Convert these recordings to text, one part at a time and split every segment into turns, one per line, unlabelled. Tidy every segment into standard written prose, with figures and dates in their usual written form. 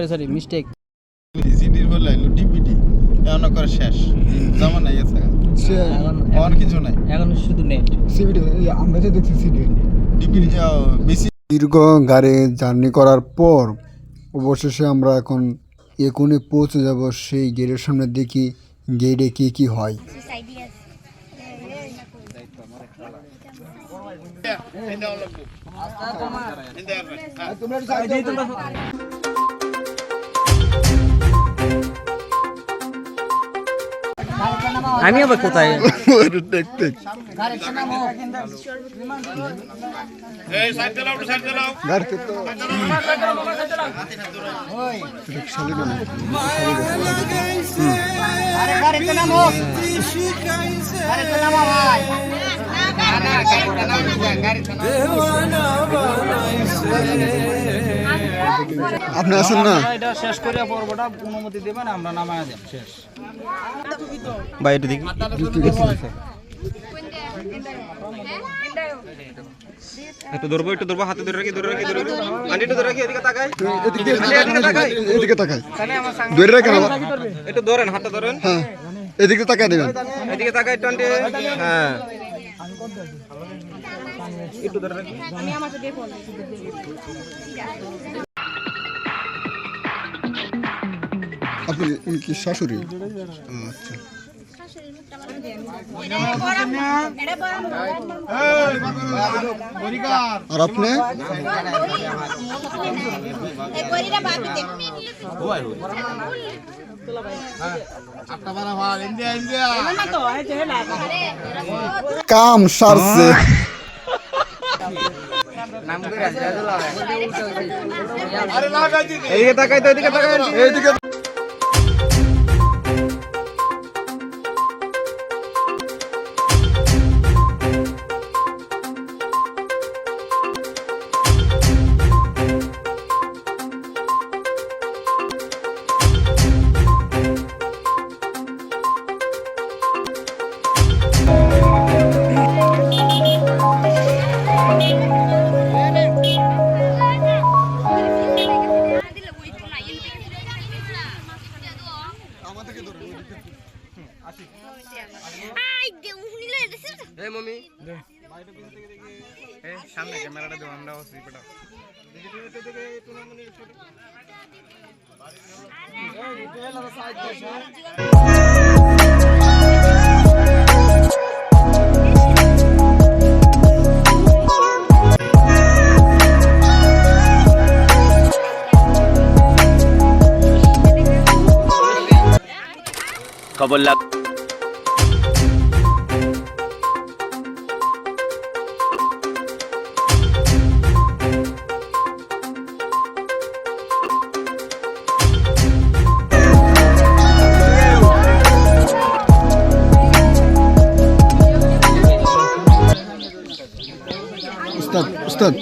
Sorry mistake
সিডির বলে ডিপিডি এমন করে শেষ যেমন নাই আছে আর কিছু নাই
এখন শুধু নেট
সিডি আমরা যে দেখছি সিডি
ডিপিডি বেশি
দীর্ঘ গাড়ি জার্নি করার পর অবশেষে আমরা এখন একুনে পৌঁছে যাব সেই গেটের সামনে দেখি গেটে কি হয়।
আমি আবার কোথায়
দেখতে আপনি আসেন না
এটা শেষ করে পর্বটা অনুমতি দেবেন আমরা নামায়া দেব শেষ
ভাই এটা দেখি একটু ধরবো হাতে ধরে রাখি আন্টিটা ধরে রাখি এদিকে তাকাই
এদিকে তাকাই ধরে রাখেন
একটু ধরেন হাতটা ধরেন
হ্যাঁ এদিকে তাকাই দেবেন
এদিকে তাকাই একটু আন্টি হ্যাঁ একটু ধরে রাখি
আমি আমার সাথে ফোন
আপনি কি শাশুড়ি? আচ্ছা আর আপনি কাম সারছে
এদিকে তাকাই তো এদিকে তাকাই
এইদিকে
সামনে ক্যামেরাটা দেবো আমরা বেটা
খবর লাগ
উস্তাদ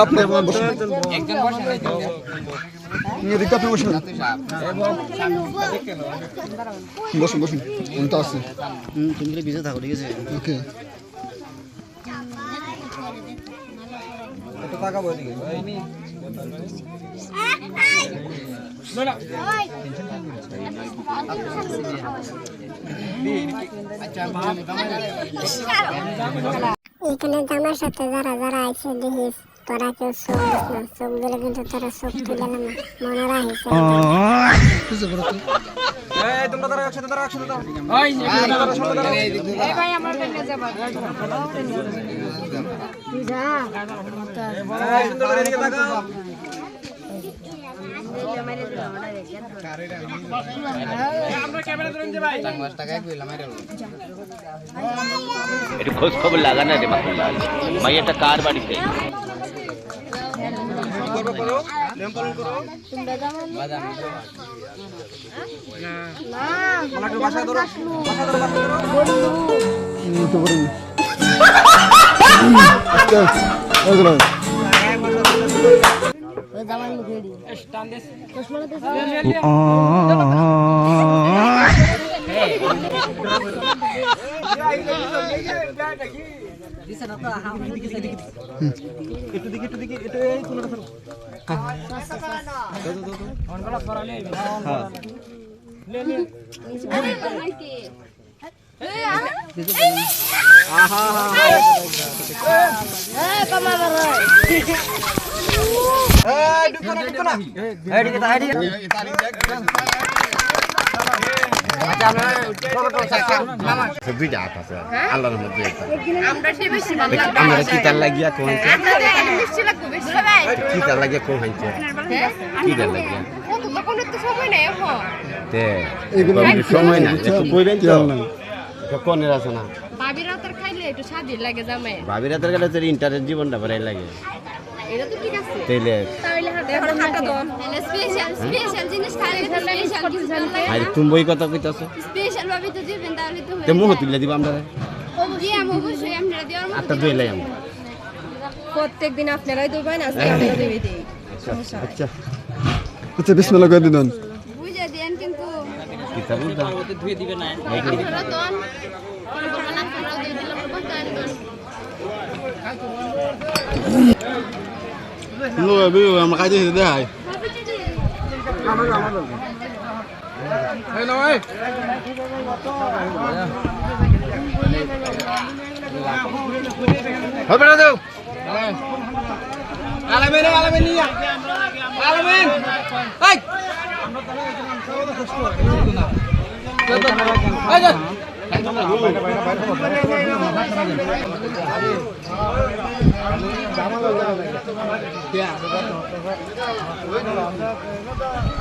আপনি বসুন বসুন বসুন উনি তো আছে
তুমি ভিজে থাকো ঠিক আছে
ওকে
এখানে জামার সাথে যারা যারা আছে দেখিস তোরা কেউ চোখ দিস না চোখ দিলে কিন্তু তোরা চোখ তুলে না মনে রাখিস
একটু খোঁজ খবর লাগা না রে বাকুল্লাল মাইয়াটা কার বাড়িতে
দুইটা হাত আছে আল্লাহর মধ্যে আমরা কি তার লাগিয়া কোহাইছে কি তার লাগিয়া কোহাইছে কি তার লাগিয়া তে এগুলো সময় না একটু কইবেন তো কোনের আছে না
ভাবির হাতের খাইলে একটু স্বাদের লাগে জামাই
ভাবির হাতের গেলে তোর ইন্টারের জীবনটা ভরাই লাগে
এটা তো ঠিক আছে
তাইলে
তাহলে হাতে দন স্পেশাল জিনিস খাইলে স্পেশাল কিছু জানতে
আরে তুমি বই কথা কইতাছো
স্পেশাল ভাবে তো দিবেন তাহলে তো
তে মুহ তুলে দিব আমরা
জি আমি অবশ্যই আপনারা দেওয়ার মতো
আটটা দুইলাই আমরা
প্রত্যেকদিন আপনারাই দইবেন আজকে আপনারা দিবে দেই
আচ্ছা
আচ্ছা বিসমিল্লাহ করে দিন
বুঝে দেন কিন্তু
কিতাব দাও
ধুয়ে দিবে না
আপনারা দন কোনো বলবেন না আপনারা দিয়ে দিলাম বলতেন
লো আবে আমরা কাজে দেখাই
হবে না দাও
আলামিন নিয়া আলামিন এই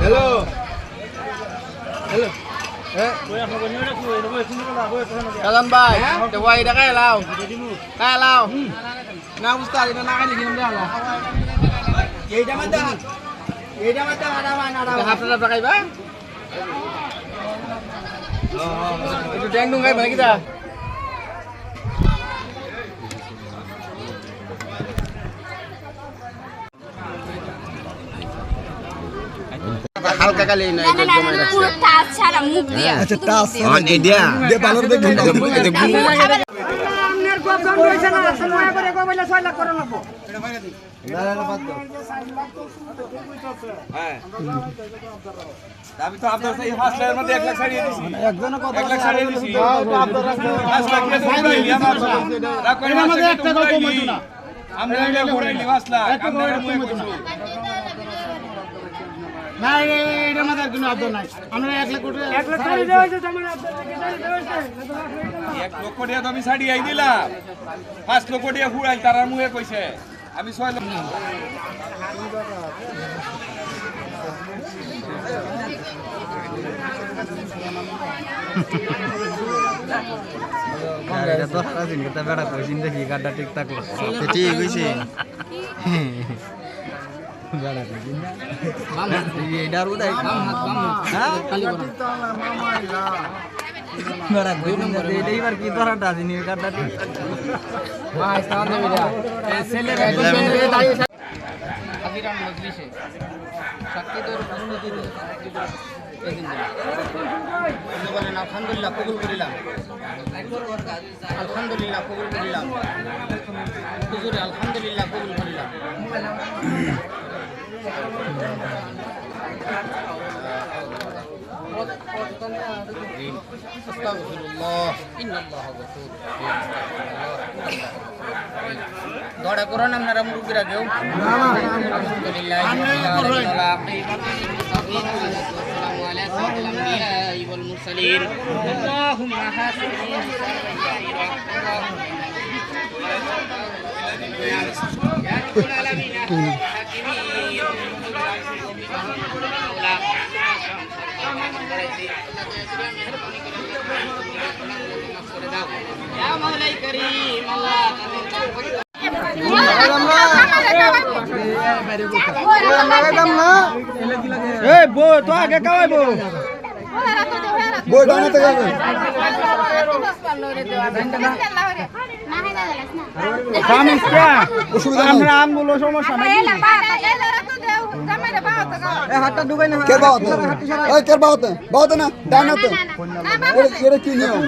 hello
Kalan bay, dawai dah kaya lau, Nah ustaz ini nak ni gimana lah? Ye dah mata ada mana? Dah hafal dah pakai bang? Itu dengdung kayak mana kita?
হালকা কালি না এটা জমাই রাখছে
পুরো টাচ ছাড়া মুখ দিয়া
আচ্ছা টাস
অন এডিয়া
দে বালর দেখুন
আপনার প্রবলেম রয়েছে না সময় করে কইলে 6 লাখ করে নেবো
আমি তো আপনার সেই 5 লাখের মধ্যে 1 লাখ ছাড়িয়ে দিছি একজনের কথা 1 লাখ ছাড়িয়ে দিছি 5 লাখ দিয়ে দিই আমার এর মধ্যে 1 টাকা কম হইতো না আমরা এটা ঘুরাইলি 5 লাখ আমরা মুয়ে কইছো
না এটা আমাদের কোনো আদর নাই আমরা 1 লাখ কোটি 1 লাখ ছাড়িয়ে দেওয়া হয়েছে আমার আদর থেকে ছাড়িয়ে দেওয়া হয়েছে
1 লক্ষ টাকা তো আমি ছাড়িয়ে দিলাম 5 লক্ষ টাকা ঘুরাইল তার মুয়ে কইছে আমি 6 লক্ষ
ঠিক হয়েছে
আলহামদুলিল্লাহ কবুল করিলাম আলহামদুলিল্লাহ কবুল করিলাম হুজুর আলহামদুলিল্লাহ কবুল করিলাম দড়া করেন আপনারা মুরব্বীরা কেউ আলহামদুলিল্লাহ والمرسلين اللهم حاسب يا رب العالمين يا مولاي كريم الله
তো আগে খাওয়াইবো
বই ডানাতে যাবেন
আমরা আমগুলো সমস্যা নাই হাতটা ঢুকাই না
কে বাওতে ওই কে বাওতে বাওতে না ডানাতে ওরে কি নিয়ম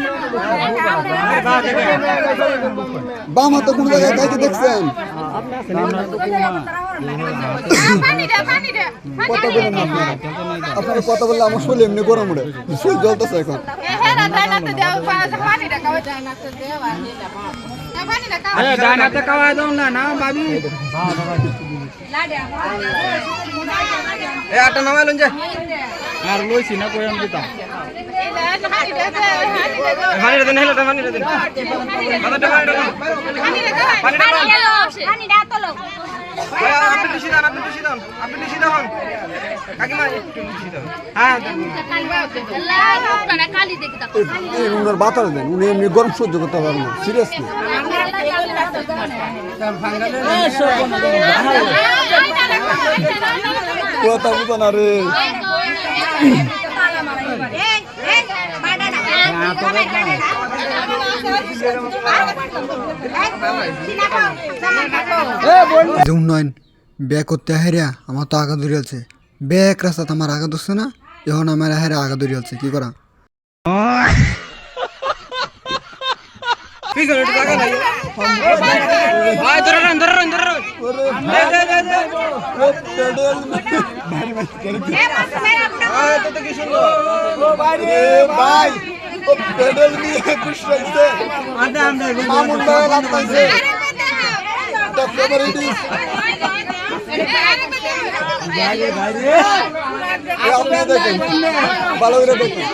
বাম হাতে কোন জায়গায় গাইতে দেখছেন আপনার কথা বললে আমার শরীর এমনি গরম উঠে শরীর জ্বলতেছে এখন
ডানাতে খাওয়াই দাও না না ভাবি আটা নামাইলুন যে আর লইছি না কই আমি দিতাম পানি দেন হেলা পানি দেন মাথাটা পানি দাও আপনি দিছি দাও আপনি দিছি দাও কাকিমা একটু দিছি দাও হ্যাঁ
এই উনার বাতাস দেন উনি এমনি গরম সহ্য করতে পারেন না সিরিয়াসলি কথা বুঝো না রে উন্নয়ন ব্যাগ করতে হেরিয়া আমার তো আগা ধরে আছে ব্যাগ রাস্তা আমার আগা ধরছে না এখন আমার হেরা আগা ধরে আছে কি করা ভাই পেডেল নিয়ে কুশাইছে মামুন ভাই লাগতাছে দ্য ফেভারিটিস আপনি দেখেন ভালো করে দেখেন